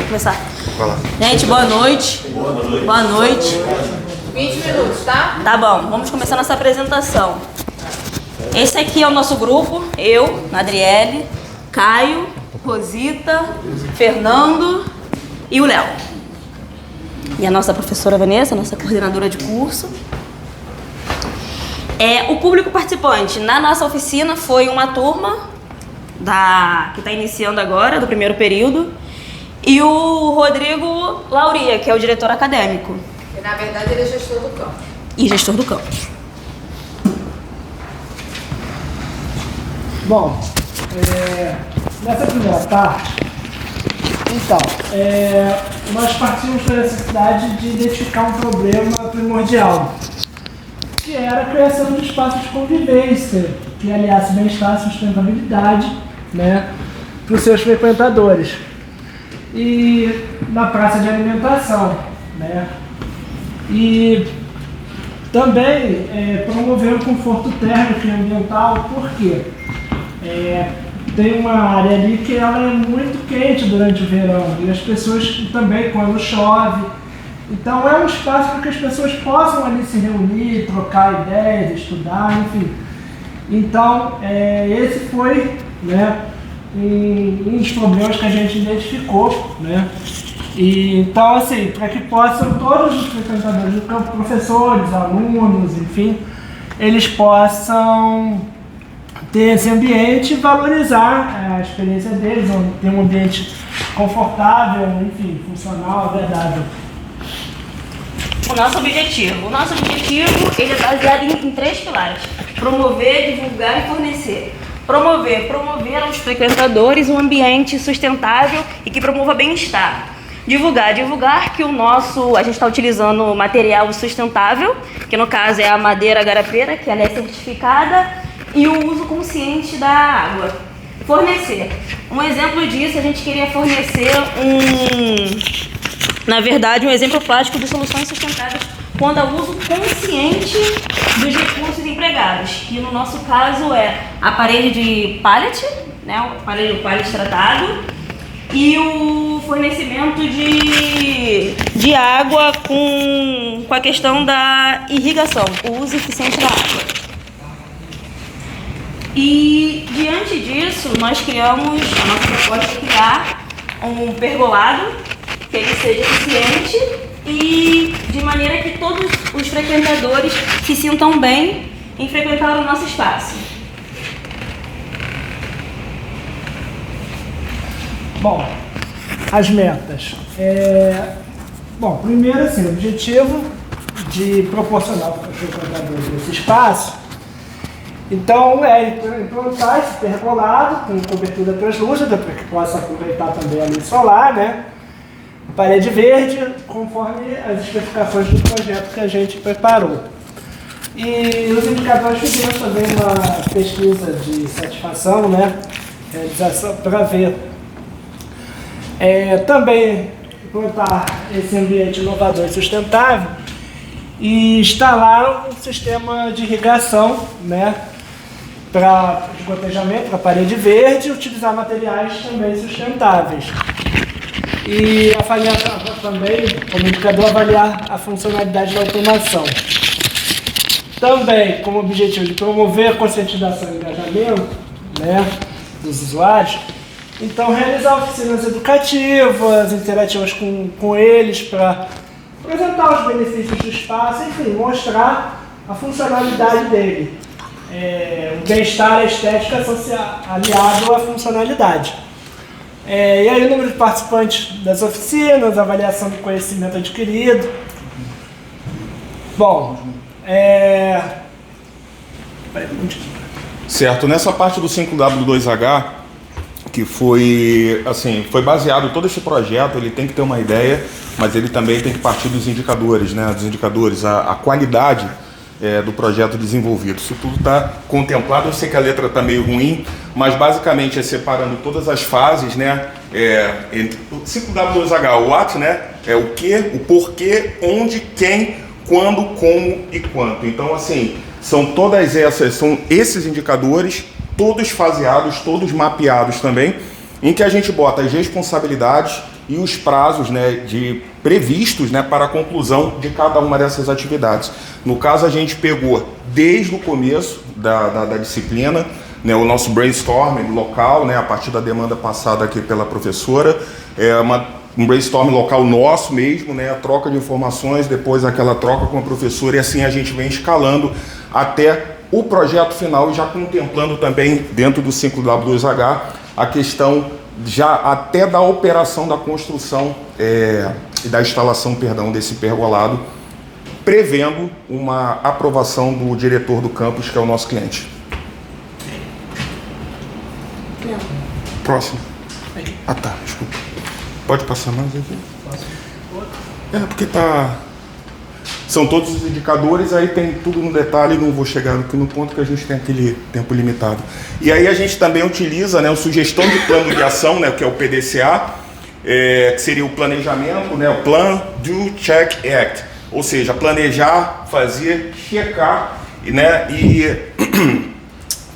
Vamos começar. Vai lá. Gente, boa noite. Boa noite. 20 minutos, tá? Tá bom, vamos começar nossa apresentação. Esse aqui é o nosso grupo, eu, Adriele, Caio, Rosita, Fernando e o Léo. E a nossa professora Vanessa, nossa coordenadora de curso. O público participante na nossa oficina foi uma turma que está iniciando agora, do primeiro período, e o Rodrigo Lauria, que é o diretor acadêmico. E, na verdade, ele é gestor do campus. E gestor do campus. Bom, nessa primeira parte, então, nós partimos da necessidade de identificar um problema primordial, que era a criação de espaços de convivência, que aliasse bem-estar e sustentabilidade, né, para os seus frequentadores. E na praça de alimentação, né, e também promover o conforto térmico e ambiental, porque tem uma área ali que ela é muito quente durante o verão, e as pessoas também quando chove. Então é um espaço para que as pessoas possam ali se reunir, trocar ideias, estudar, enfim. Então esse foi, né, um dos problemas que a gente identificou, né? E, então, assim, para que possam todos os frequentadores do campo, professores, alunos, enfim, eles possam ter esse ambiente e valorizar a experiência deles, ter um ambiente confortável, enfim, funcional, agradável. O nosso objetivo ele é baseado em 3 pilares: promover, divulgar e fornecer. Promover aos frequentadores um ambiente sustentável e que promova bem-estar. Divulgar que a gente está utilizando material sustentável, que no caso é a madeira garapeira, que ela é certificada, e o uso consciente da água. Fornecer. Um exemplo disso, a gente queria fornecer um exemplo prático de soluções sustentáveis quando ao uso consciente dos recursos empregados, que no nosso caso é a parede de pallet, né, o aparelho pallet tratado, e o fornecimento de água com a questão da irrigação, o uso eficiente da água. E diante disso, nós criamos, a nossa proposta é criar um pergolado que ele seja eficiente e de maneira que todos os frequentadores se sintam bem em frequentar o nosso espaço. Bom, as metas. Bom, primeiro, assim, o objetivo de proporcionar para os frequentadores esse espaço, então, implantar esse pergolado com cobertura translúcida para que possa aproveitar também a luz solar, né? Parede verde, conforme as especificações do projeto que a gente preparou. E os indicadores, fizemos também uma pesquisa de satisfação, né? Realização para ver. Também implantar esse ambiente inovador e sustentável e instalar um sistema de irrigação, né? Para esgotejamento, para parede verde, utilizar materiais também sustentáveis. E avaliar também, como indicador, avaliar a funcionalidade da automação. Também, como objetivo de promover a conscientização e engajamento, né, dos usuários, então realizar oficinas educativas, interativas com eles, para apresentar os benefícios do espaço, enfim, mostrar a funcionalidade dele. O bem-estar e a estética aliado à funcionalidade. E aí o número de participantes das oficinas, avaliação do conhecimento adquirido. Bom, Certo, nessa parte do 5W2H, que foi baseado todo esse projeto, ele tem que ter uma ideia, mas ele também tem que partir dos indicadores, né? Dos indicadores, a qualidade do projeto desenvolvido. Isso tudo está contemplado. Eu sei que a letra está meio ruim, mas basicamente é separando todas as fases, né? O 5W2H, o what, né? É o que, o porquê, onde, quem, quando, como e quanto. Então, assim, são esses indicadores, todos faseados, todos mapeados também, em que a gente bota as responsabilidades e os prazos, né, previstos, né, para a conclusão de cada uma dessas atividades. No caso, a gente pegou desde o começo da disciplina, né, o nosso brainstorming local, né, a partir da demanda passada aqui pela professora, um brainstorming local nosso mesmo, né, a troca de informações, depois aquela troca com a professora, e assim a gente vem escalando até o projeto final, e já contemplando também dentro do 5W2H a questão já até da operação da construção e da instalação, perdão, desse pergolado, prevendo uma aprovação do diretor do campus, que é o nosso cliente. Próximo. Ah, tá, desculpa. Pode passar mais aqui? Porque são todos os indicadores, aí tem tudo no detalhe, não vou chegar aqui no ponto que a gente tem aquele tempo limitado. E aí a gente também utiliza, né, o sugestão de plano de ação, né, que é o PDCA, que seria o planejamento, né, o Plan, Do, Check, Act. Ou seja, planejar, fazer, checar, né, e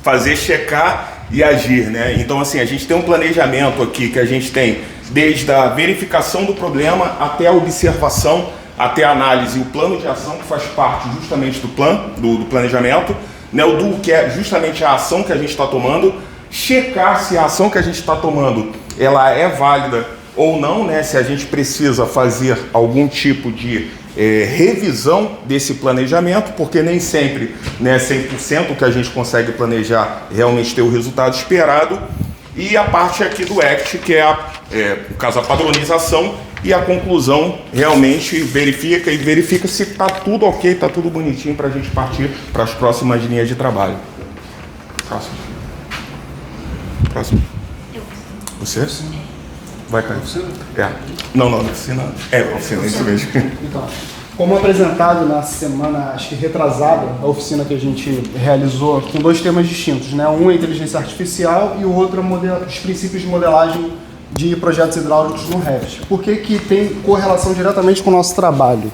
fazer, checar e agir, né? Então, assim, a gente tem um planejamento aqui que a gente tem desde a verificação do problema até a observação, até a análise, o plano de ação, que faz parte justamente do planejamento, né? O do, que é justamente a ação que a gente está tomando, checar se a ação que a gente está tomando ela é válida ou não, né? Se a gente precisa fazer algum tipo de revisão desse planejamento, porque nem sempre, né, 100% que a gente consegue planejar realmente ter o resultado esperado. E a parte aqui do ACT, que no caso, a padronização e a conclusão, realmente verifica se está tudo ok, está tudo bonitinho para a gente partir para as próximas linhas de trabalho. Próximo. Você? Vai, Caio. Não, oficina. Oficina, isso mesmo. Então, como apresentado na semana, acho que retrasada, a oficina que a gente realizou com dois temas distintos, né? Um é inteligência artificial e o outro é os princípios de modelagem de projetos hidráulicos no Revit. Por que que tem correlação diretamente com o nosso trabalho?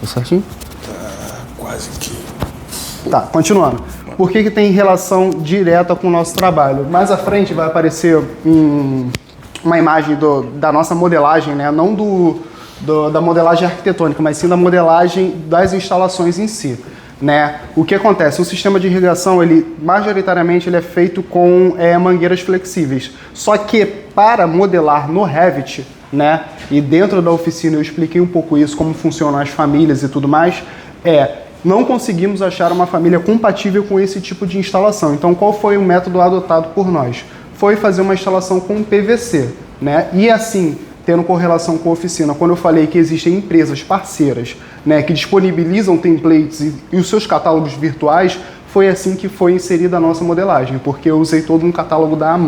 Tá certinho? Tá quase que... Tá, continuando. Por que que tem relação direta com o nosso trabalho? Mais à frente vai aparecer uma imagem da nossa modelagem, né? Não da modelagem arquitetônica, mas sim da modelagem das instalações em si, né? O que acontece? O sistema de irrigação, majoritariamente, ele é feito com mangueiras flexíveis. Só que para modelar no Revit, né? E dentro da oficina eu expliquei um pouco isso, como funcionam as famílias e tudo mais, não conseguimos achar uma família compatível com esse tipo de instalação. Então, qual foi o método adotado por nós? Foi fazer uma instalação com PVC, né? E assim, tendo correlação com a oficina, quando eu falei que existem empresas parceiras, né, que disponibilizam templates e os seus catálogos virtuais, foi assim que foi inserida a nossa modelagem, porque eu usei todo um catálogo da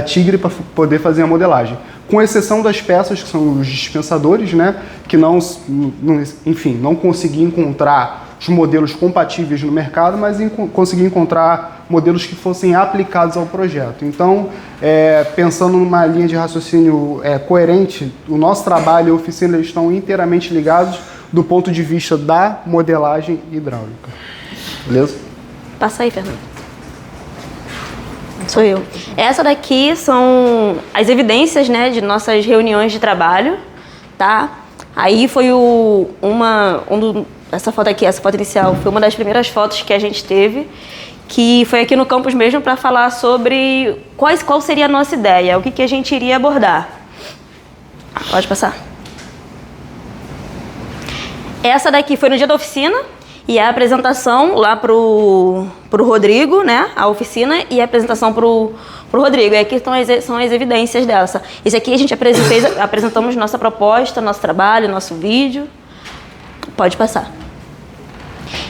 Tigre para poder fazer a modelagem. Com exceção das peças, que são os dispensadores, né, que não consegui encontrar os modelos compatíveis no mercado, mas consegui encontrar modelos que fossem aplicados ao projeto. Então, pensando numa linha de raciocínio coerente, o nosso trabalho e a oficina estão inteiramente ligados do ponto de vista da modelagem hidráulica. Beleza? Passa aí, Fernando. Sou eu. Essa daqui são as evidências, né, de nossas reuniões de trabalho, tá? Aí foi essa foto aqui, essa foto inicial, foi uma das primeiras fotos que a gente teve, que foi aqui no campus mesmo para falar sobre qual seria a nossa ideia, o que a gente iria abordar. Pode passar. Essa daqui foi no dia da oficina e a apresentação lá pro Rodrigo, né, a oficina, e a apresentação pro Rodrigo. E aqui são as evidências dessa. Esse aqui a gente apresentamos nossa proposta, nosso trabalho, nosso vídeo. Pode passar.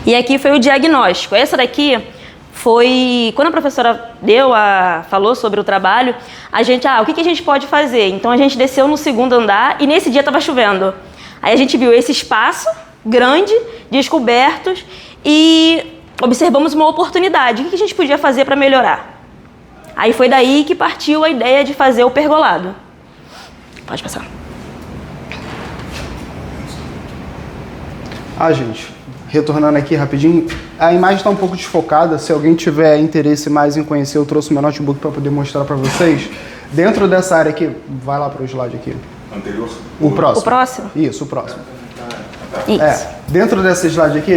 E aqui foi o diagnóstico. Essa daqui foi... Quando a professora falou sobre o trabalho, a gente... o que a gente pode fazer? Então, a gente desceu no segundo andar e nesse dia estava chovendo. Aí a gente viu esse espaço grande, descobertos, e observamos uma oportunidade. O que a gente podia fazer para melhorar? Aí foi daí que partiu a ideia de fazer o pergolado. Pode passar. Gente, retornando aqui rapidinho, a imagem está um pouco desfocada. Se alguém tiver interesse mais em conhecer, eu trouxe meu notebook para poder mostrar para vocês. Dentro dessa área aqui, vai lá para o slide aqui. Anterior? O próximo. O próximo? Isso, o próximo. Isso. Dentro dessa slide aqui,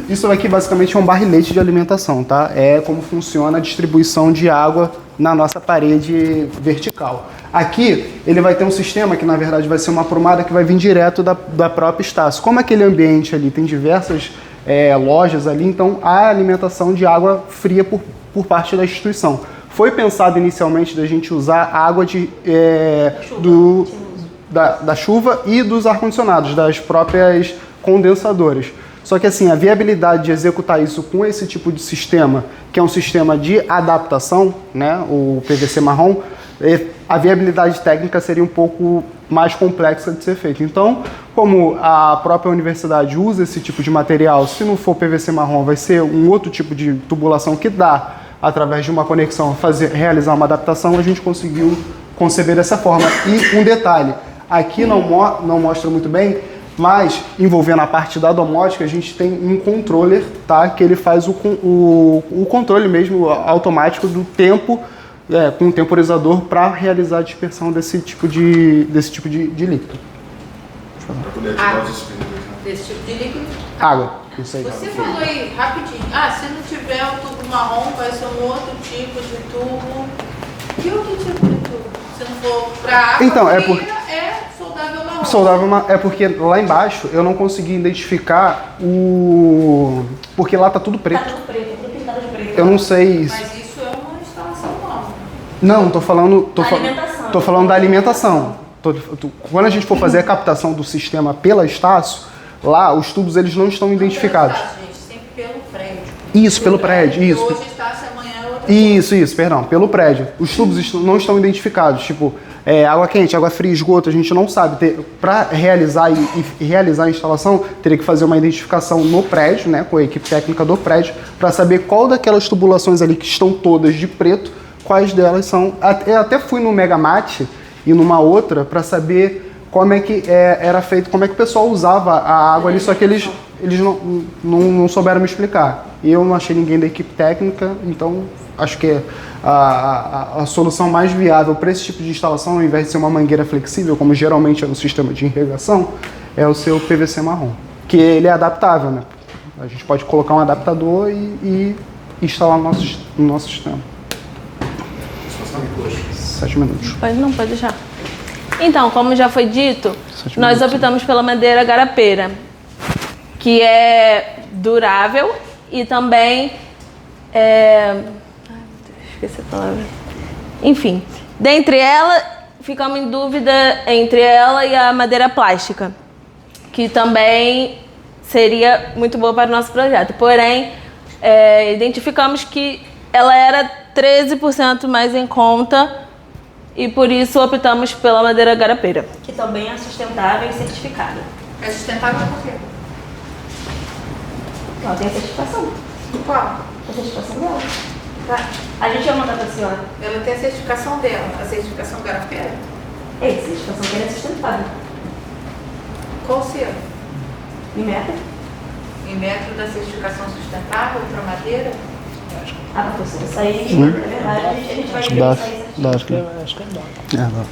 isso aqui basicamente é um barrilete de alimentação, tá? É como funciona a distribuição de água na nossa parede vertical. Aqui, ele vai ter um sistema que, na verdade, vai ser uma prumada que vai vir direto da própria Estácio. Como aquele ambiente ali tem diversas lojas ali, então há alimentação de água fria por parte da instituição. Foi pensado inicialmente da gente usar água da chuva e dos ar-condicionados, das próprias condensadoras. Só que assim, a viabilidade de executar isso com esse tipo de sistema, que é um sistema de adaptação, né, o PVC marrom, a viabilidade técnica seria um pouco mais complexa de ser feita. Então, como a própria universidade usa esse tipo de material, se não for PVC marrom, vai ser um outro tipo de tubulação que dá, através de uma conexão, realizar uma adaptação, a gente conseguiu conceber dessa forma. E um detalhe, aqui não mostra muito bem, mas envolvendo a parte da domótica, a gente tem um controller, tá? Que ele faz o controle mesmo automático do tempo, com um temporizador para realizar a dispersão desse tipo de líquido. Para poder ativar os espíritos. Desse tipo de líquido. Água. Isso aí. Você falou aí, rapidinho, se não tiver o tubo marrom, vai ser um outro tipo de tubo. Que outro tipo de tubo? Se não for para água, então, é soldável marrom. Soldável é porque lá embaixo eu não consegui identificar porque lá tá tudo preto. Tá tudo preto, tudo pintado de preto. Eu não sei. Mas isso é uma instalação nova. Não, tô falando. Alimentação. Tô falando da alimentação. Quando a gente for fazer a captação do sistema pela Estácio, lá os tubos eles não estão identificados. Gente, sempre pelo prédio. Isso, pelo prédio, isso. Hoje Estácio, amanhã é outra Isso, perdão, pelo prédio. Os tubos não estão identificados, tipo, água quente, água fria, esgoto, a gente não sabe. Para realizar e realizar a instalação, teria que fazer uma identificação no prédio, né, com a equipe técnica do prédio, para saber qual daquelas tubulações ali que estão todas de preto, quais delas são. Eu até fui no Megamate e numa outra para saber como é que era feito, como é que o pessoal usava a água ali, só que eles não souberam me explicar. E eu não achei ninguém da equipe técnica, então acho que a solução mais viável para esse tipo de instalação, ao invés de ser uma mangueira flexível, como geralmente é no sistema de irrigação, é o seu PVC marrom, que ele é adaptável, né? A gente pode colocar um adaptador e instalar no nosso sistema. 7 minutos. Pode deixar. Então, como já foi dito, nós optamos pela madeira garapeira, que é durável e também esqueci a palavra. Enfim, dentre ela, ficamos em dúvida entre ela e a madeira plástica, que também seria muito boa para o nosso projeto. Porém, identificamos que ela era 13% mais em conta e por isso optamos pela madeira garapeira. Que também é sustentável e certificada. É sustentável por quê? Ela tem a certificação. Qual? A certificação dela. Tá. A gente vai mandar para a senhora. Ela tem a certificação dela, a certificação garapeira. A certificação dela é sustentável. Qual o seu? Em metro. Em metro da certificação sustentável para madeira? Professora, isso aí é verdade. A gente vai ver isso aí.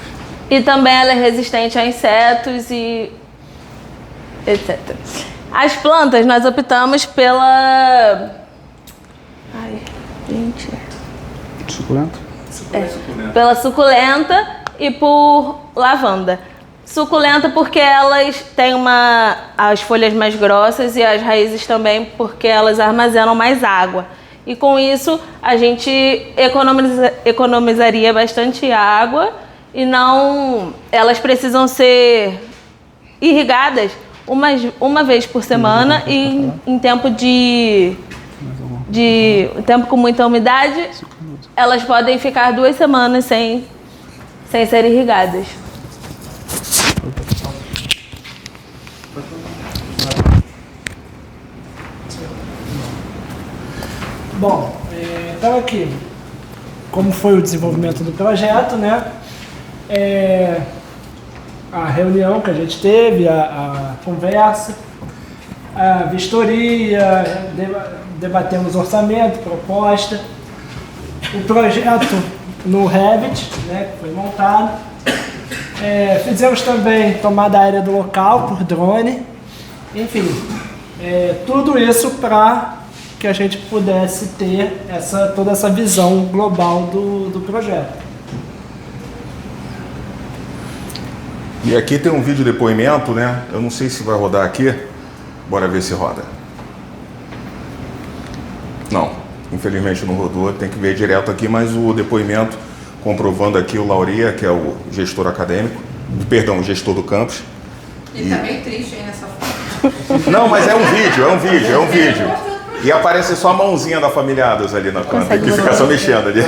E também ela é resistente a insetos e etc. As plantas nós optamos pela... Suculenta? Pela suculenta e por lavanda. Suculenta porque elas têm as folhas mais grossas e as raízes também porque elas armazenam mais água. E com isso a gente economizaria bastante água e elas precisam ser irrigadas uma vez por semana e em tempo tempo com muita umidade, elas podem ficar 2 semanas sem ser irrigadas. Bom, então aqui, como foi o desenvolvimento do projeto, né? A reunião que a gente teve, a conversa, a vistoria, debatemos orçamento, proposta, o projeto no Revit, né, que foi montado. Fizemos também tomada aérea do local por drone, enfim, tudo isso para que a gente pudesse ter toda essa visão global do projeto. E aqui tem um vídeo depoimento, né? Eu não sei se vai rodar aqui. Bora ver se roda. Não, infelizmente não rodou. Tem que ver direto aqui, mas o depoimento comprovando aqui o Lauria, que é o gestor acadêmico, perdão, o gestor do campus. Ele tá meio triste aí nessa foto. Não, mas é um vídeo. E aparece só a mãozinha da família Adams ali na câmera, que fica só mexendo ali.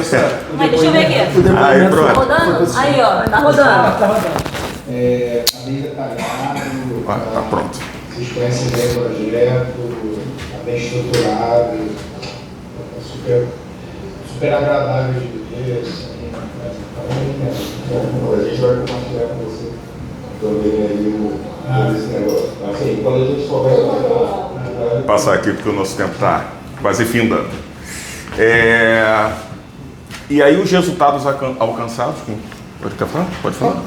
Mas deixa eu ver aqui. Aí, Tá pronto. rodando? Aí, ó, tá rodando. A bem detalhado, Tá pronto. vocês conhecem bem o projeto, tá bem estruturado, super agradável de ver. Então, a gente vai compartilhar com você também aí esse negócio. Assim, quando a gente souber, Vou passar aqui porque o nosso tempo está quase findando. E aí os resultados alcançados. Pode falar?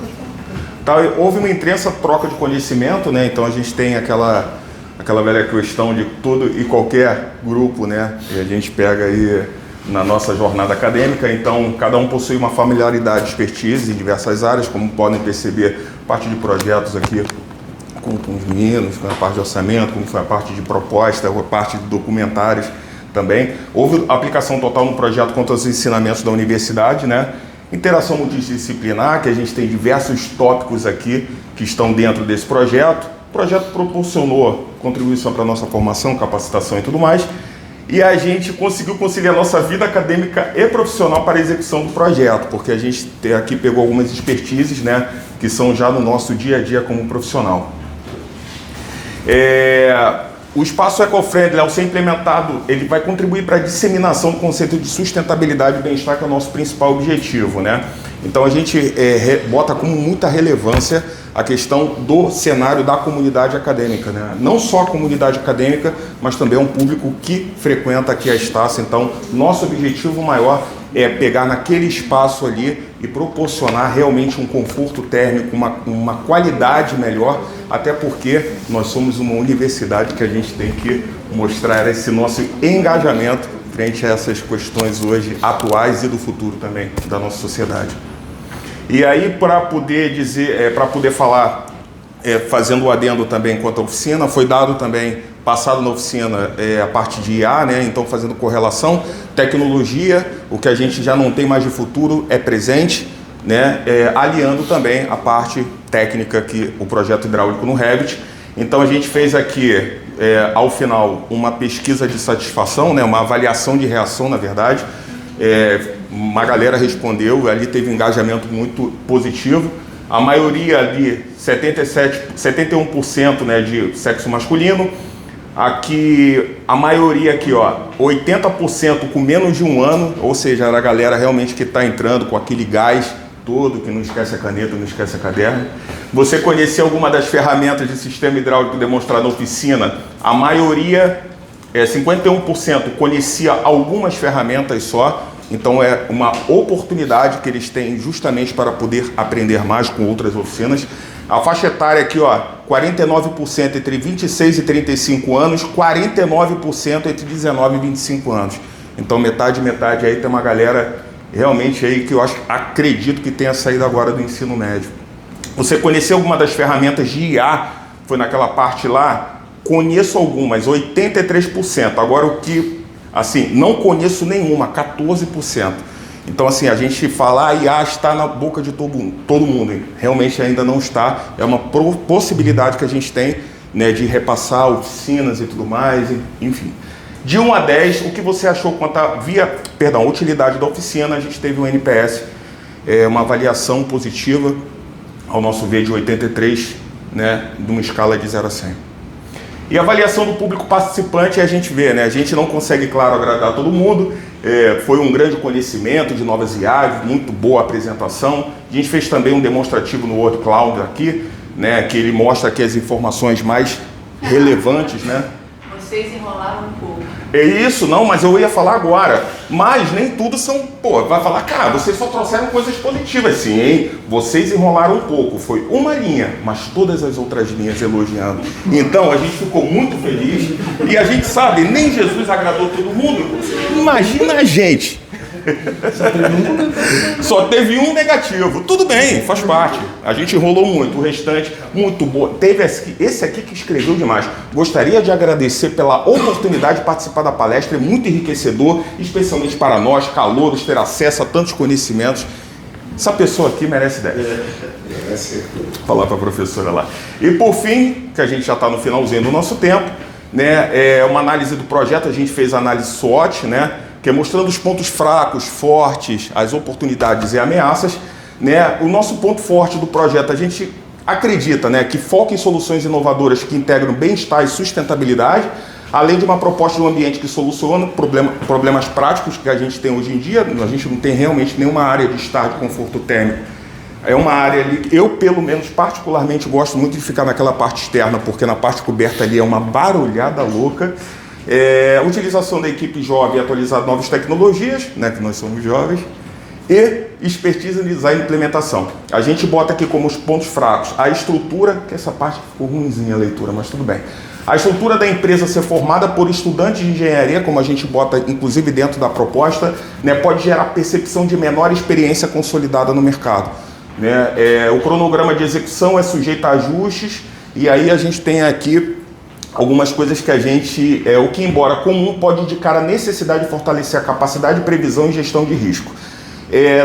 Tá, houve uma intensa troca de conhecimento, né? Então a gente tem aquela velha questão de todo e qualquer grupo, né? E a gente pega aí na nossa jornada acadêmica, então cada um possui uma familiaridade, expertise em diversas áreas, como podem perceber, parte de projetos aqui com os meninos, com a parte de orçamento, como foi a parte de proposta, a parte de documentários também. Houve aplicação total no projeto quanto aos ensinamentos da universidade, né? Interação multidisciplinar, que a gente tem diversos tópicos aqui que estão dentro desse projeto. O projeto proporcionou contribuição para a nossa formação, capacitação e tudo mais. E a gente conseguiu conciliar nossa vida acadêmica e profissional para a execução do projeto, porque a gente aqui pegou algumas expertises, né, que são já no nosso dia a dia como profissional. O espaço eco-friendly, ao ser implementado, ele vai contribuir para a disseminação do conceito de sustentabilidade e bem-estar, que é o nosso principal objetivo, né? Então a gente bota com muita relevância a questão do cenário da comunidade acadêmica, né? Não só a comunidade acadêmica, mas também um público que frequenta aqui a Estácio. Então, nosso objetivo maior é pegar naquele espaço ali e proporcionar realmente um conforto térmico, uma qualidade melhor, até porque nós somos uma universidade que a gente tem que mostrar esse nosso engajamento frente a essas questões hoje atuais e do futuro também da nossa sociedade. E aí, para poder dizer, para poder falar, fazendo o adendo também quanto à oficina, foi dado também, passado na oficina, a parte de IA, né? Então fazendo correlação, tecnologia, o que a gente já não tem mais de futuro é presente, né? Aliando também a parte técnica, que o projeto hidráulico no Revit. Então a gente fez aqui, ao final, uma pesquisa de satisfação, né? Uma avaliação de reação, na verdade. Uma galera respondeu, ali teve um engajamento muito positivo. A maioria ali, 71%, né, de sexo masculino. Aqui, a maioria aqui, ó, 80% com menos de um ano, ou seja, era a galera realmente que está entrando com aquele gás todo, que não esquece a caneta, não esquece a caderno. Você conhecia alguma das ferramentas de sistema hidráulico demonstrado na oficina? A maioria, 51%, conhecia algumas ferramentas só. Então é uma oportunidade que eles têm justamente para poder aprender mais com outras oficinas. A faixa etária aqui, ó, 49% entre 26 e 35 anos, 49% entre 19 e 25 anos. Então metade aí tem uma galera realmente aí que eu acredito que tenha saído agora do ensino médio. Você conheceu alguma das ferramentas de IA? Foi naquela parte lá? Conheço algumas, 83%. Agora o que, assim, não conheço nenhuma, 14%. Então, assim, a gente fala, a IA está na boca de todo mundo. Realmente ainda não está. É uma possibilidade que a gente tem, né, de repassar oficinas e tudo mais, enfim. De 1 a 10, o que você achou quanto à utilidade da oficina? A gente teve um NPS, uma avaliação positiva, ao nosso ver, de 83, né, de uma escala de 0 a 100. E a avaliação do público participante, a gente vê, né? A gente não consegue, claro, agradar todo mundo. Foi um grande conhecimento de novas IAs, muito boa apresentação. A gente fez também um demonstrativo no Word Cloud aqui, né? Que ele mostra aqui as informações mais relevantes, né? Vocês enrolaram um pouco. É isso, não, mas eu ia falar agora. Mas nem tudo são... Pô, vai falar, cara, vocês só trouxeram coisas positivas, sim, hein? Vocês enrolaram um pouco. Foi uma linha, mas todas as outras linhas elogiando. Então, a gente ficou muito feliz. E a gente sabe, nem Jesus agradou todo mundo. Imagina a gente. Só teve um negativo. Tudo bem, faz parte. A gente enrolou muito. O restante, muito bom. Teve esse aqui que escreveu demais. Gostaria de agradecer pela oportunidade de participar da palestra. É muito enriquecedor, especialmente para nós, calouros, ter acesso a tantos conhecimentos. Essa pessoa aqui merece 10. Falar para a professora lá. E por fim, que a gente já está no finalzinho do nosso tempo, né? É uma análise do projeto. A gente fez a análise SWOT, né? Que é mostrando os pontos fracos, fortes, as oportunidades e ameaças, né? O nosso ponto forte do projeto, a gente acredita, né, que foca em soluções inovadoras que integram bem-estar e sustentabilidade, além de uma proposta de um ambiente que soluciona problemas práticos que a gente tem hoje em dia. A gente não tem realmente nenhuma área de estar de conforto térmico. É uma área ali, eu pelo menos particularmente gosto muito de ficar naquela parte externa, porque na parte coberta ali é uma barulhada louca. Utilização da equipe jovem, atualizar novas tecnologias, né, que nós somos jovens, e expertise em design e implementação. A gente bota aqui como os pontos fracos a estrutura, que essa parte ficou ruimzinha a leitura, mas tudo bem. A estrutura da empresa ser formada por estudantes de engenharia, como a gente bota inclusive dentro da proposta, né, pode gerar percepção de menor experiência consolidada no mercado. Né? O cronograma de execução é sujeito a ajustes, e aí a gente tem aqui algumas coisas que a gente, o que embora comum, pode indicar a necessidade de fortalecer a capacidade de previsão e gestão de risco.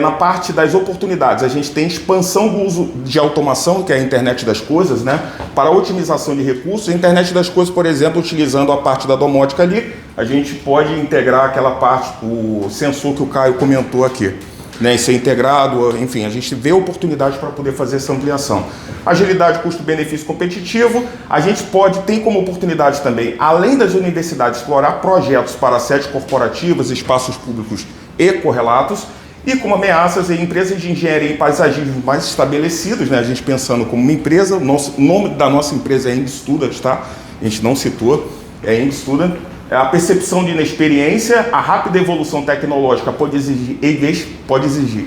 Na parte das oportunidades, a gente tem expansão do uso de automação, que é a internet das coisas, né, para otimização de recursos. A internet das coisas, por exemplo, utilizando a parte da domótica ali, a gente pode integrar aquela parte, o sensor que o Caio comentou aqui, né, e ser integrado, enfim, a gente vê oportunidades para poder fazer essa ampliação. Agilidade, custo-benefício competitivo, a gente tem como oportunidade também, além das universidades, explorar projetos para sedes corporativas, espaços públicos e correlatos, e como ameaças em empresas de engenharia e paisagismo mais estabelecidos, né, a gente pensando como uma empresa, o nome da nossa empresa é Indstudent, tá? A gente não citou, é Indstudent. A percepção de inexperiência, a rápida evolução tecnológica pode exigir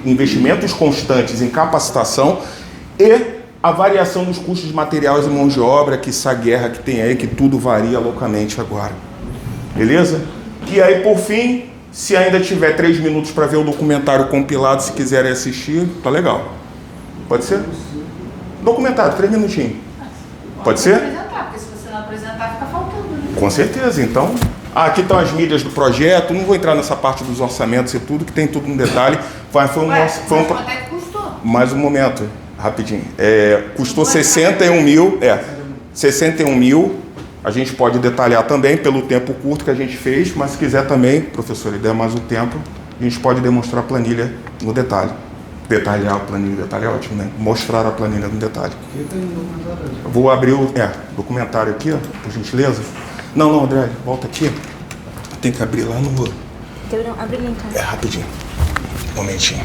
investimentos constantes em capacitação e a variação dos custos de materiais e mão de obra, que essa guerra que tem aí, que tudo varia loucamente agora. Beleza? E aí, por fim, se ainda tiver 3 minutos para ver o documentário compilado, se quiserem assistir, tá legal. Pode ser? Documentário, 3 minutinhos. Pode ser? Apresentar, porque se você não apresentar, fica faltando, né? Com certeza, então. Aqui estão as mídias do projeto, não vou entrar nessa parte dos orçamentos e tudo, que tem tudo no detalhe. Quanto é que custou? Mais um momento, rapidinho. Custou 61 mil, 61 mil. A gente pode detalhar também pelo tempo curto que a gente fez, mas se quiser também, professor, der mais um tempo, a gente pode demonstrar a planilha no detalhe. Detalhar a planilha, detalhe é ótimo, né? Mostrar a planilha no detalhe. Vou abrir o documentário aqui, ó, por gentileza. Não, André, volta aqui. Tem que abrir lá no... Abre ali então. Rapidinho. Um momentinho.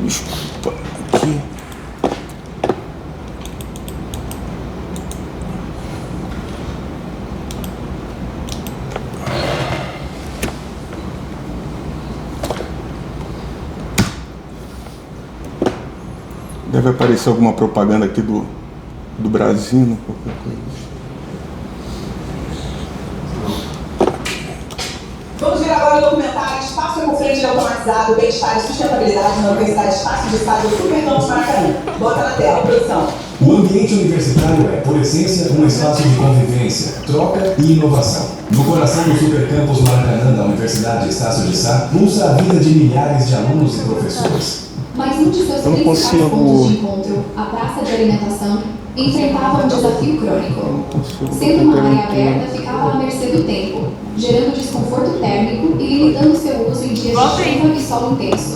Desculpa, aqui. Deve aparecer alguma propaganda aqui do Brasil, qualquer coisa. Vamos ver agora o documentário Espaço Ecofriendly Automatizado, Bem-Estar e Sustentabilidade na Universidade Estácio de Estado do Supercampus Maracanã. Bota na tela, produção. O ambiente universitário é, por essência, um espaço de convivência, troca e inovação. No coração do Supercampus Maracanã da Universidade Estácio de Sá, pulsa a vida de milhares de alunos e professores. Mas um de seus principais pontos de encontro, a praça de alimentação, enfrentava um desafio crônico. Sendo uma área aberta, ficava à mercê do tempo, gerando desconforto térmico e limitando seu uso em dias de chuva e sol intenso.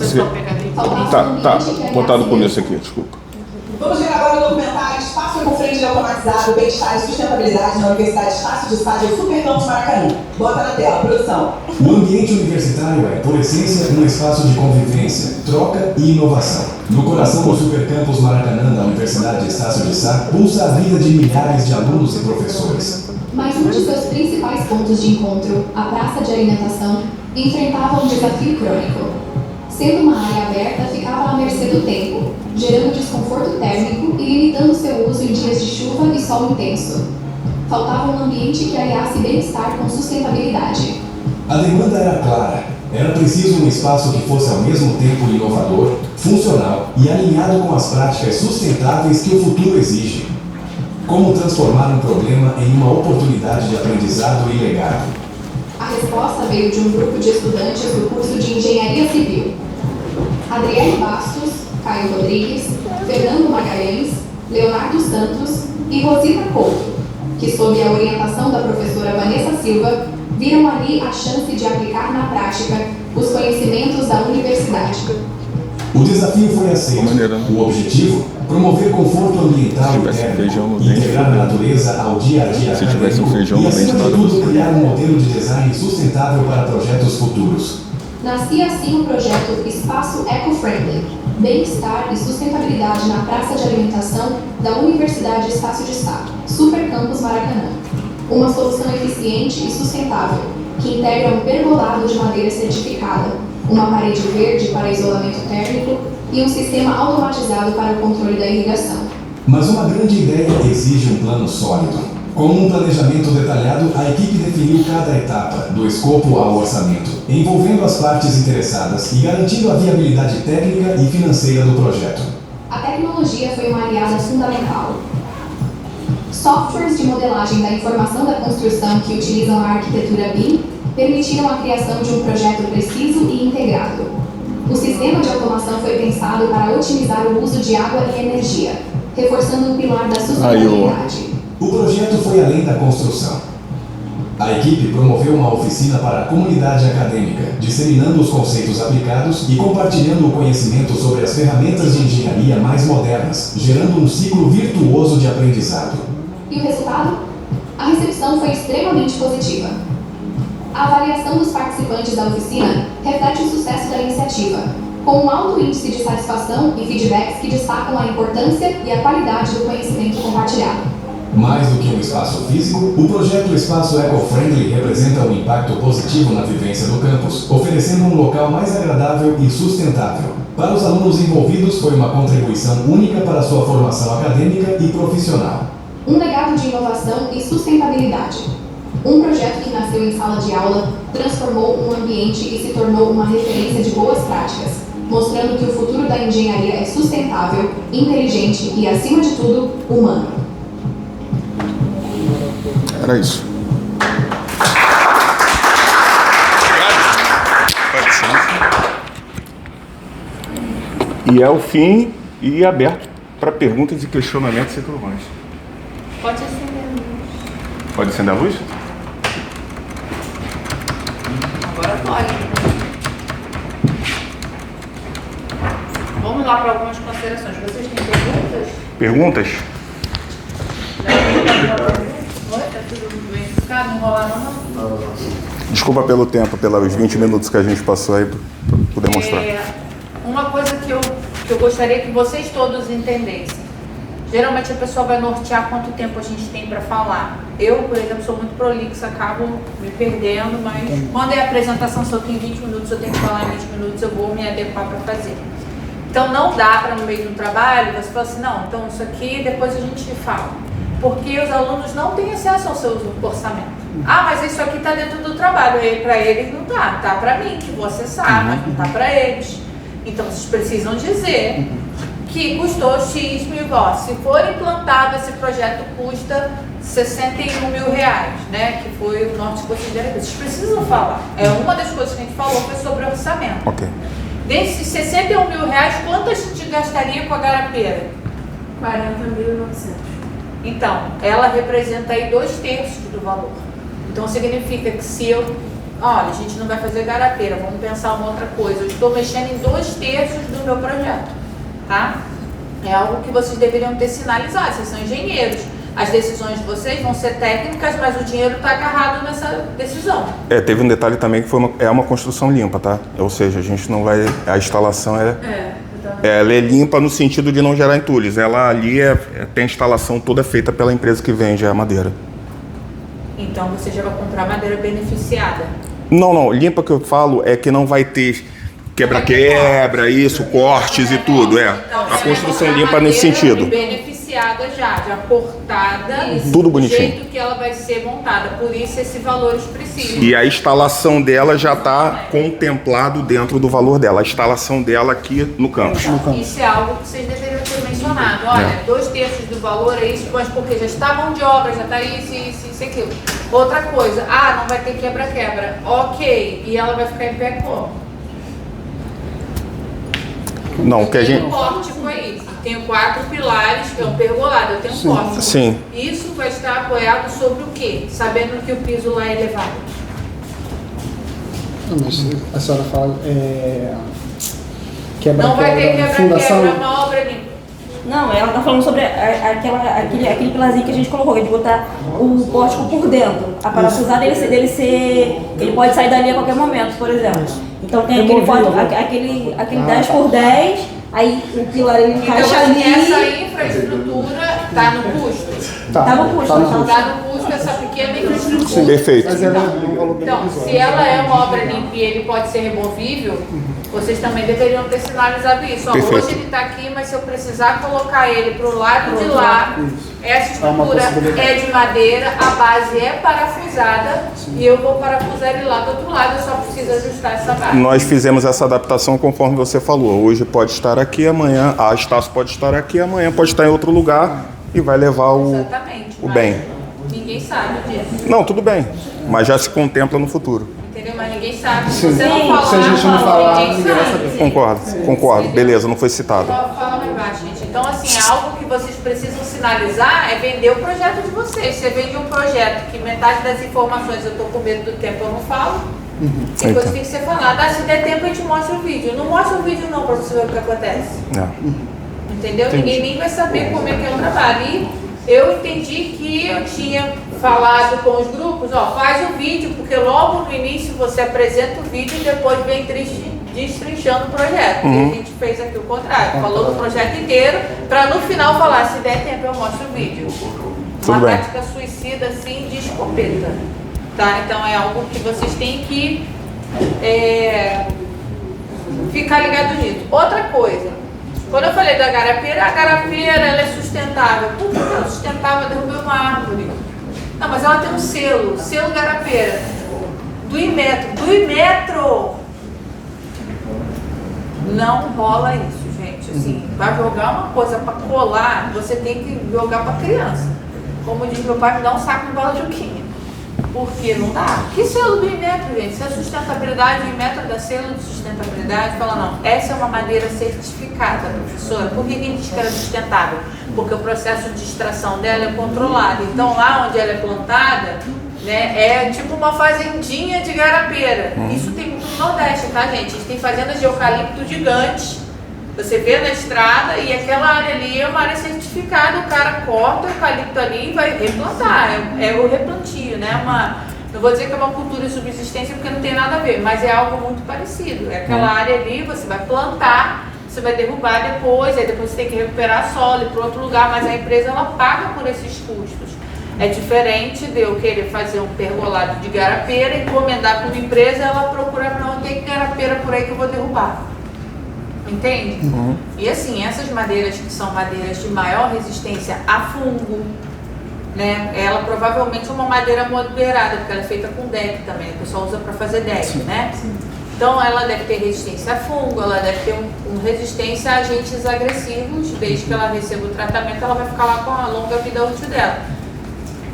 Tá, botar no começo aqui, desculpa. Vamos ver agora o documentário Espaço Ecofriendly automatizado, bem-estar e sustentabilidade na Universidade Estácio de Sá do Supercampus Maracanã. Bota na tela, produção. O ambiente universitário é, por essência, um espaço de convivência, troca e inovação. No coração do Supercampus Maracanã da Universidade Estácio de Sá, pulsa a vida de milhares de alunos e professores. Mas um de seus principais pontos de encontro, a praça de alimentação, enfrentava um desafio crônico. Sendo uma área aberta, ficava à mercê do tempo, gerando desconforto térmico e limitando seu uso em dias de chuva e sol intenso. Faltava um ambiente que aliasse bem-estar com sustentabilidade. A demanda era clara. Era preciso um espaço que fosse ao mesmo tempo inovador, funcional e alinhado com as práticas sustentáveis que o futuro exige. Como transformar um problema em uma oportunidade de aprendizado e legado? A resposta veio de um grupo de estudantes do curso de Engenharia Civil. Adriele Bastos, Caio Rodrigues, Fernando Magalhães, Leonardo Santos e Rosita Couto, que, sob a orientação da professora Vanessa Silva, viram ali a chance de aplicar na prática os conhecimentos da universidade. O desafio foi aceito. O objetivo? Promover conforto ambiental interno, integrar a natureza ao dia a dia acadêmico e, acima de tudo, criar um modelo de design sustentável para projetos futuros. Nascia assim o projeto Espaço Eco-Friendly, Bem-Estar e Sustentabilidade na Praça de Alimentação da Universidade Estácio de Sá, Supercampus Maracanã. Uma solução eficiente e sustentável, que integra um pergolado de madeira certificada, uma parede verde para isolamento térmico e um sistema automatizado para o controle da irrigação. Mas uma grande ideia exige um plano sólido. Com um planejamento detalhado, a equipe definiu cada etapa, do escopo ao orçamento, envolvendo as partes interessadas e garantindo a viabilidade técnica e financeira do projeto. A tecnologia foi uma aliada fundamental. Softwares de modelagem da informação da construção que utilizam a arquitetura BIM permitiram a criação de um projeto preciso e integrado. O sistema de automação foi pensado para otimizar o uso de água e energia, reforçando o pilar da sustentabilidade. O projeto foi além da construção. A equipe promoveu uma oficina para a comunidade acadêmica, disseminando os conceitos aplicados e compartilhando o conhecimento sobre as ferramentas de engenharia mais modernas, gerando um ciclo virtuoso de aprendizado. E o resultado? A recepção foi extremamente positiva. A avaliação dos participantes da oficina reflete o sucesso da iniciativa, com um alto índice de satisfação e feedbacks que destacam a importância e a qualidade do conhecimento compartilhado. Mais do que um espaço físico, o projeto Espaço Eco-Friendly representa um impacto positivo na vivência do campus, oferecendo um local mais agradável e sustentável. Para os alunos envolvidos, foi uma contribuição única para sua formação acadêmica e profissional. Um legado de inovação e sustentabilidade. Um projeto que nasceu em sala de aula, transformou um ambiente e se tornou uma referência de boas práticas, mostrando que o futuro da engenharia é sustentável, inteligente e, acima de tudo, humano. Era isso. E é o fim e aberto para perguntas e questionamentos e tudo mais. Pode acender a luz. Pode acender a luz? Agora pode. Vamos lá para algumas considerações. Vocês têm perguntas? Perguntas? Oi, tá tudo bem? Não rolaram não? Desculpa pelo tempo, pelos 20 minutos que a gente passou aí para poder mostrar. Uma coisa que eu gostaria que vocês todos entendessem. Geralmente a pessoa vai nortear quanto tempo a gente tem para falar. Eu, por exemplo, sou muito prolixa, acabo me perdendo, mas quando é apresentação, se eu tenho 20 minutos, eu tenho que falar em 20 minutos, eu vou me adequar para fazer. Então não dá para no meio do trabalho você falar assim, não, então isso aqui depois a gente fala. Porque os alunos não têm acesso ao seu orçamento. Ah, mas isso aqui está dentro do trabalho. Para eles não está. Está para mim, que vou acessar, mas não está para eles. Então vocês precisam dizer que custou X mil votos. Se for implantado, esse projeto custa 61 mil reais, né? Que foi o norte considerado. Vocês precisam falar. Uma das coisas que a gente falou foi sobre orçamento. Ok. Desses 61 mil reais, quanto a gente gastaria com a garapeira? 40.900. Então, ela representa aí 2/3 do valor. Então, significa que se eu... Olha, a gente não vai fazer garapeira, vamos pensar uma outra coisa. Eu estou mexendo em 2/3 do meu projeto, tá? É algo que vocês deveriam ter sinalizado, vocês são engenheiros. As decisões de vocês vão ser técnicas, mas o dinheiro está agarrado nessa decisão. Teve um detalhe também que foi uma construção limpa, tá? Ou seja, a gente não vai... A instalação ela é limpa no sentido de não gerar entulhos. Ela ali tem a instalação toda feita pela empresa que vende a madeira. Então você já vai comprar madeira beneficiada. Não. Limpa que eu falo é que não vai ter quebra-quebra, cortes e tudo. Então, A construção limpa nesse sentido. Beneficiada já cortada, Tudo do bonitinho. jeito que ela vai ser montada. Por isso esse valor expressivo. E a instalação dela já está contemplado dentro do valor dela. A instalação dela aqui no campus. Isso é algo que vocês deveriam ter mencionado. Olha, 2/3 do valor é isso, mas porque já está mão de obra, já está isso, aquilo. Outra coisa, não vai ter quebra-quebra. Ok, e ela vai ficar em pé como? Não, que a gente... O corte foi isso. Tenho 4 pilares, que é um pergolado, eu tenho um corte. Sim. Isso vai estar apoiado sobre o quê? Sabendo que o piso lá é elevado. Mas a senhora fala Não vai ter quebra-quebra, fundação. é uma obra limpa. Não, ela tá falando sobre aquele pilarzinho que a gente colocou, de botar o pórtico por dentro. A parafusada ele pode sair dali a qualquer momento, por exemplo. Então tem aquele 10x10, aí o pilar ele encaixa Então, ali. essa infraestrutura está no custo. Tá no custo. Está no custo essa pequena infraestrutura. Perfeito. Então, se ela é uma obra limpa e ele pode ser removível, vocês também deveriam ter sinalizado isso. Ó, Perfeito. hoje ele está aqui, mas se eu precisar colocar ele para o lado de lá, essa estrutura é de madeira, a base é parafusada e eu vou parafusar ele lá do outro lado, eu só preciso ajustar essa base. Nós fizemos essa adaptação conforme você falou. Hoje pode estar aqui, amanhã a Estácio pode estar aqui, amanhã pode estar em outro lugar e vai levar Exatamente, o mas bem. Ninguém sabe disso. Não, tudo bem, mas já se contempla no futuro. Entendeu? Mas ninguém sabe. Se você não falar, Se a gente não falar, ninguém ninguém vai sabe. Concordo. Beleza, não foi citado. Fala mais baixo, gente. Então, assim, algo que vocês precisam sinalizar é vender o projeto de vocês. Você vende um projeto que metade das informações eu tô com medo do tempo, eu não falo. Tem coisa que tem que ser falada. Se der tempo, a gente mostra o vídeo. Não mostra o vídeo não, pra você ver o que acontece. Entendeu? Ninguém nem vai saber como é que é o trabalho. E eu entendi que eu tinha falado com os grupos, faz o vídeo, porque logo no início você apresenta o vídeo e depois vem destrinchando o projeto. E a gente fez aqui o contrário, falou do projeto inteiro, para no final falar, se der tempo eu mostro o vídeo. Tudo Uma bem. tática suicida assim de escopeta. Tá? Então é algo que vocês têm que ficar ligado nisso. Outra coisa, quando eu falei da garapeira, a garapeira ela é sustentável. Por que ela é sustentável? Derrubei uma árvore. Não, mas ela tem um selo garapeira. Do Inmetro. Não rola isso, gente. Assim, vai jogar uma coisa para colar, você tem que jogar para criança. Como diz meu pai, me dá um saco de bala juquinha. Porque não dá. Que selo do Inmetro, gente? Se a sustentabilidade, o Inmetro dá selo de sustentabilidade, fala não, essa é uma madeira certificada, professora. Por que a gente diz que ela é sustentável? Porque o processo de extração dela é controlado. Então lá onde ela é plantada, né, é tipo uma fazendinha de garapeira. Isso tem muito no Nordeste, tá, gente? A gente tem fazendas de eucalipto gigantes. Você vê na estrada e aquela área ali é uma área certificada, o cara corta o eucalipto ali e vai replantar. É o replantio, né? Não vou dizer que é uma cultura de subsistência porque não tem nada a ver, mas é algo muito parecido. É aquela área ali, você vai plantar, você vai derrubar depois, aí depois você tem que recuperar solo e para outro lugar, mas a empresa ela paga por esses custos. É diferente de eu querer fazer um pergolado de garapeira, encomendar para uma empresa, ela procurar não tem garapeira por aí que eu vou derrubar. Entende? E assim, essas madeiras que são madeiras de maior resistência a fungo, né? Ela provavelmente é uma madeira moderada, porque ela é feita com deck também, o pessoal usa para fazer deck, né? Então ela deve ter resistência a fungo, ela deve ter resistência a agentes agressivos, desde que ela receba o tratamento, ela vai ficar lá com a longa vida útil dela.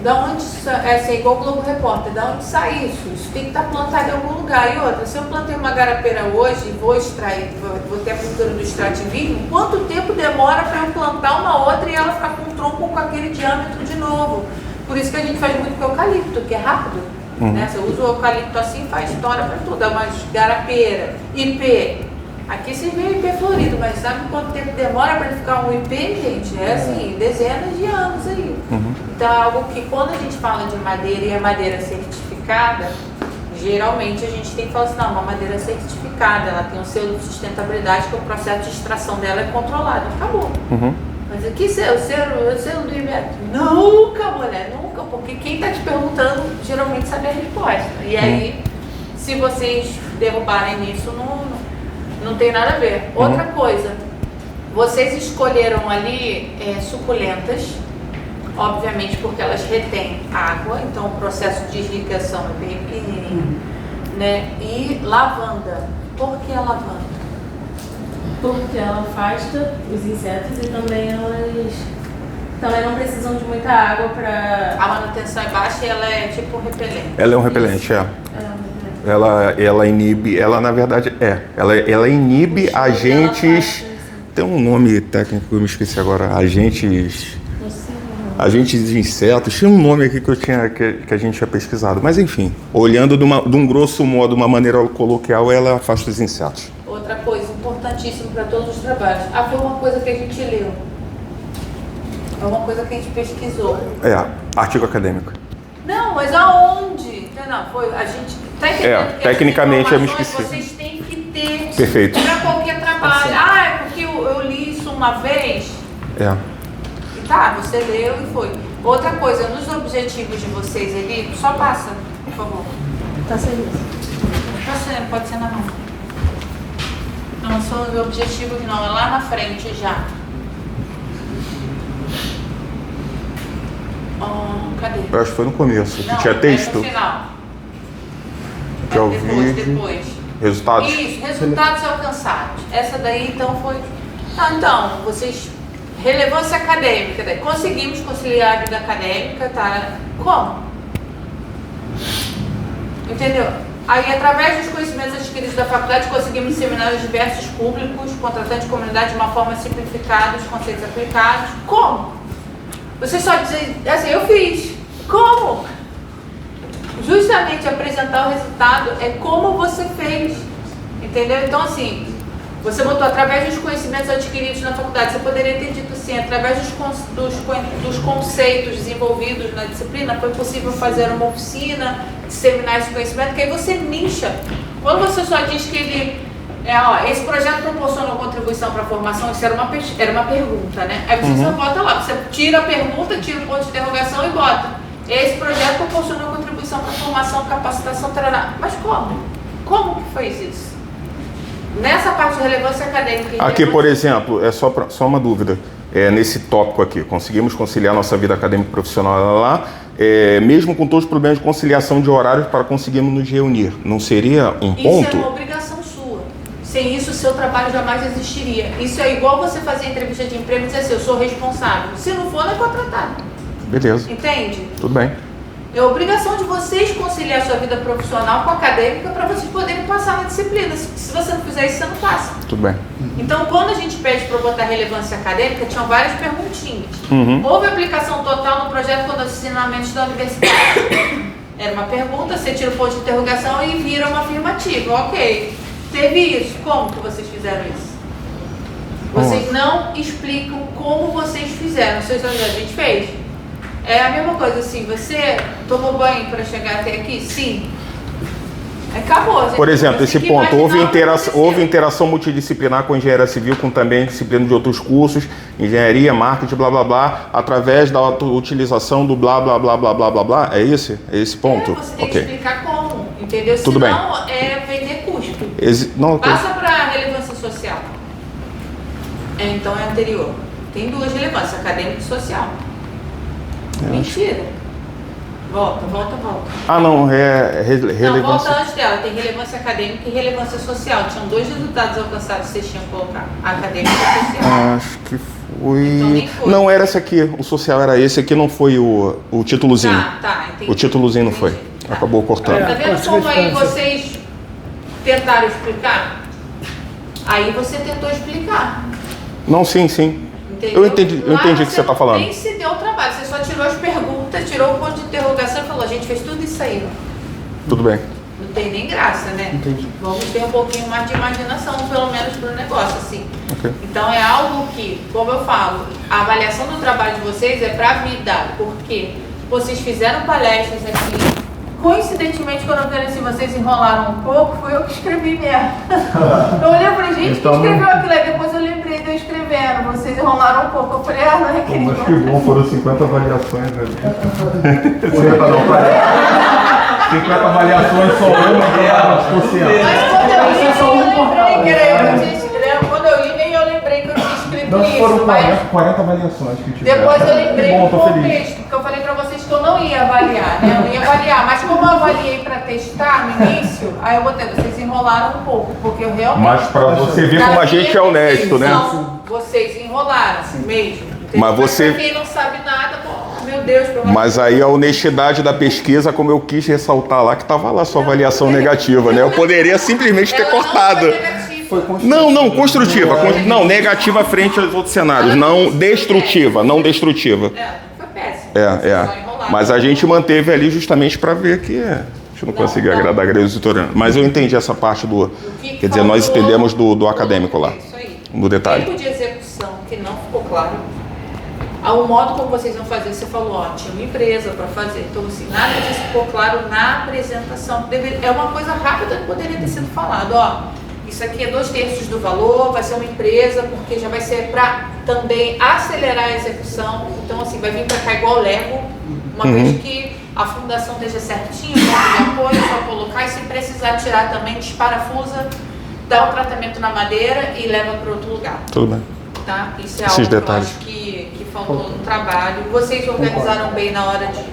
Da onde, assim, igual o Globo Repórter, da onde sai isso? Isso tem que estar plantado em algum lugar. E outra, se eu plantei uma garapeira hoje e vou extrair, vou ter a cultura do extrativismo, quanto tempo demora para eu plantar uma outra e ela ficar com um tronco com aquele diâmetro de novo? Por isso que a gente faz muito com eucalipto, que é rápido. Né? Você usa o eucalipto assim, faz história para tudo. É uma garapeira, IP, Aqui se vê IP florido, mas sabe quanto tempo demora para ficar um IP, gente? É assim, dezenas de anos aí. Então é algo que quando a gente fala de madeira e é madeira certificada, geralmente a gente tem que falar assim, não, uma madeira certificada, ela tem um selo de sustentabilidade, que o processo de extração dela é controlado. Acabou. Mas aqui o selo do IBET? Nunca, mulher, nunca, porque quem está te perguntando geralmente sabe a resposta. E aí, se vocês derrubarem nisso, não tem nada a ver. Outra coisa, vocês escolheram ali suculentas, obviamente porque elas retêm água, então o processo de irrigação é bem pequenininho, né? E lavanda. Por que a lavanda? Porque ela afasta os insetos e também elas também não precisam de muita água para... A manutenção é baixa e ela é tipo repelente. Ela é um repelente, Ela inibe, ela na verdade ela inibe agentes. Tem um nome técnico que eu me esqueci agora, agentes de insetos. Tinha um nome aqui que a gente tinha pesquisado, mas enfim, olhando de um grosso modo, de uma maneira coloquial, ela afasta os insetos. Outra coisa importantíssima para todos os trabalhos. Foi uma coisa que a gente leu. É uma coisa que a gente pesquisou. Artigo acadêmico. Não, mas aonde? Não, foi a gente. Tá entendendo que tecnicamente eu me esqueci. Vocês têm que ter. Perfeito. Para qualquer trabalho. É porque eu li isso uma vez. E tá, você leu e foi. Outra coisa, nos objetivos de vocês ali, só passa, por favor. Tá sendo. Pode ser na mão. Não são os objetivos não, é lá na frente já. Cadê? Eu acho que foi no começo, que Não, tinha texto. É no final. Que é o vídeo. Depois. Resultados. Isso, resultados alcançados. Essa daí então foi. Então, vocês. Relevância acadêmica. Daí, conseguimos conciliar a vida acadêmica, tá? Como? Entendeu? Aí, através dos conhecimentos adquiridos da faculdade, conseguimos disseminar aos diversos públicos, contratantes de comunidade, de uma forma simplificada, os conceitos aplicados. Como? Você só dizer, assim, eu fiz. Como? Justamente apresentar o resultado é como você fez. Entendeu? Então, assim, você botou através dos conhecimentos adquiridos na faculdade. Você poderia ter dito assim, através dos conceitos desenvolvidos na disciplina, foi possível fazer uma oficina, disseminar esse conhecimento, que aí você nicha. Quando você só diz que ele... esse projeto proporcionou contribuição para a formação, isso era uma pergunta, né? Aí você só bota lá, você tira a pergunta, tira o ponto de interrogação e bota. Esse projeto proporcionou contribuição para a formação, capacitação, treinamento. Mas como? Como que fez isso? Nessa parte de relevância acadêmica... Aqui, por exemplo, só uma dúvida. Nesse tópico aqui, conseguimos conciliar nossa vida acadêmica e profissional lá, mesmo com todos os problemas de conciliação de horários para conseguirmos nos reunir. Não seria um ponto? Isso é uma obrigação sua. Sem isso, o seu trabalho jamais existiria. Isso é igual você fazer entrevista de emprego e dizer assim, eu sou responsável. Se não for, não é contratado. Beleza. Entende? Tudo bem. É obrigação de vocês conciliar sua vida profissional com a acadêmica para vocês poderem passar na disciplina. Se você não fizer isso, você não passa. Tudo bem. Então, quando a gente pede para botar relevância acadêmica, tinham várias perguntinhas. Houve aplicação total no projeto com os ensinamentos da universidade? Era uma pergunta, você tira o ponto de interrogação e vira uma afirmativa. Ok. Teve isso. Como que vocês fizeram isso? Vocês não explicam como vocês fizeram. Vocês a gente fez. É a mesma coisa assim, você tomou banho para chegar até aqui? Sim. Acabou. Por exemplo, esse ponto, houve interação multidisciplinar com engenharia civil, com também disciplina de outros cursos, engenharia, marketing, blá blá blá, através da utilização do blá blá blá blá blá blá blá, é esse? É esse ponto? Você tem que explicar como, entendeu? Tudo bem. Senão é vender custo. Passa para relevância social. Então é anterior. Tem duas relevâncias, acadêmica e social. Mentira. Volta. Não, relevância. Não, volta antes dela. Tem relevância acadêmica e relevância social. Tinham dois resultados alcançados que vocês tinham que colocar. Acadêmica e social. Acho que foi... Então, nem foi. Não, era esse aqui. O social era esse aqui, não foi o títulozinho. Tá, entendi. O títulozinho não foi. Acabou cortando. Tá vendo como aí vocês tentaram explicar? Aí você tentou explicar. Não, sim. Entendeu? Eu entendi o que você está falando. Nem se deu o trabalho, você só tirou as perguntas, tirou o ponto de interrogação e falou, a gente fez tudo isso aí. Tudo bem. tem nem graça, né? Entendi. Vamos ter um pouquinho mais de imaginação, pelo menos pro negócio, assim. Ok. Então é algo que, como eu falo, a avaliação do trabalho de vocês é pra vida, porque vocês fizeram palestras aqui. Coincidentemente, quando eu conheci vocês enrolaram um pouco, fui eu que escrevi mesmo. Eu olhei pra gente que escreveu aquilo aí, depois eu lembrei de eu escrevendo. Vocês enrolaram um pouco, eu falei, não é que Mas que bom, foram 50 avaliações, velho. 50 não, 50 avaliações, só uma delas por cento. Mas quando eu li, eu lembrei que era eu que tinha escrito. Quando eu li, nem eu lembrei que eu tinha escrito Não, isso. foram Mas 40 avaliações que tiveram. depois eu lembrei Que bom, do tô feliz. contexto, porque eu falei pra vocês que eu não ia avaliar, né? Eu não ia avaliar. Mas como eu avaliei pra testar no início, aí eu botei, vocês enrolaram um pouco, porque eu realmente... Mas pra você ver como a gente é honesto, né? Não, vocês enrolaram mesmo. Entendeu? Mas você- pra quem não sabe nada, pô, meu Deus, pelo amor Mas aí a honestidade da pesquisa, como eu quis ressaltar lá, que tava lá sua avaliação negativa, né? Eu poderia simplesmente ter ela não cortado. foi negativa. Não, construtiva. Não, negativa frente aos outros cenários. Não destrutiva, não destrutiva. Foi péssimo. É. Mas a gente manteve ali justamente para ver que a gente não conseguia agradar a grande editorial. Mas eu entendi essa parte do... Quer dizer, nós entendemos do acadêmico lá, Isso aí. no detalhe. Tempo de execução que não ficou claro. O modo como vocês vão fazer, você falou, ó, tinha uma empresa para fazer. Então, assim, nada disso ficou claro na apresentação. É uma coisa rápida que poderia ter sido falado, ó. Isso aqui é 2/3 do valor, vai ser uma empresa, porque já vai ser para também acelerar a execução. Então, assim, vai vir para cá igual Lego, uma vez que a fundação esteja certinha, ponto de apoio, é só colocar e se precisar tirar também, desparafusa, dá o tratamento na madeira e leva para outro lugar. Tudo bem. Tá? Isso é Esses algo detalhes. que eu acho que faltou no trabalho. Vocês organizaram bem na hora de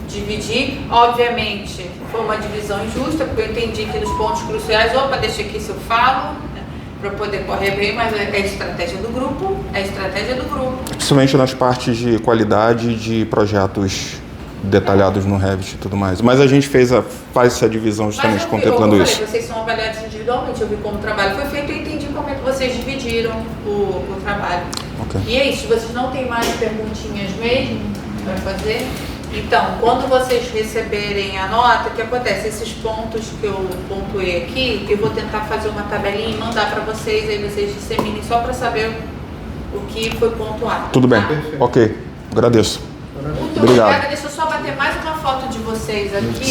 dividir. Obviamente, foi uma divisão injusta, porque eu entendi que nos pontos cruciais, opa, deixa aqui se eu falo, né, para poder correr bem, mas é a estratégia do grupo, Principalmente nas partes de qualidade de projetos detalhados no Revit e tudo mais. Mas a gente faz essa divisão justamente contemplando eu isso. falei, vocês são avaliados individualmente, eu vi como o trabalho foi feito e entendi como é que vocês dividiram o trabalho. Ok. E é isso, vocês não têm mais perguntinhas mesmo para fazer? Então, quando vocês receberem a nota, o que acontece? Esses pontos que eu pontuei aqui, eu vou tentar fazer uma tabelinha e mandar para vocês, aí vocês disseminem só para saber o que foi pontuado. Tudo bem. Tá? Ok. Agradeço. Muito Obrigado. obrigada. Deixa eu só bater mais uma foto de vocês aqui.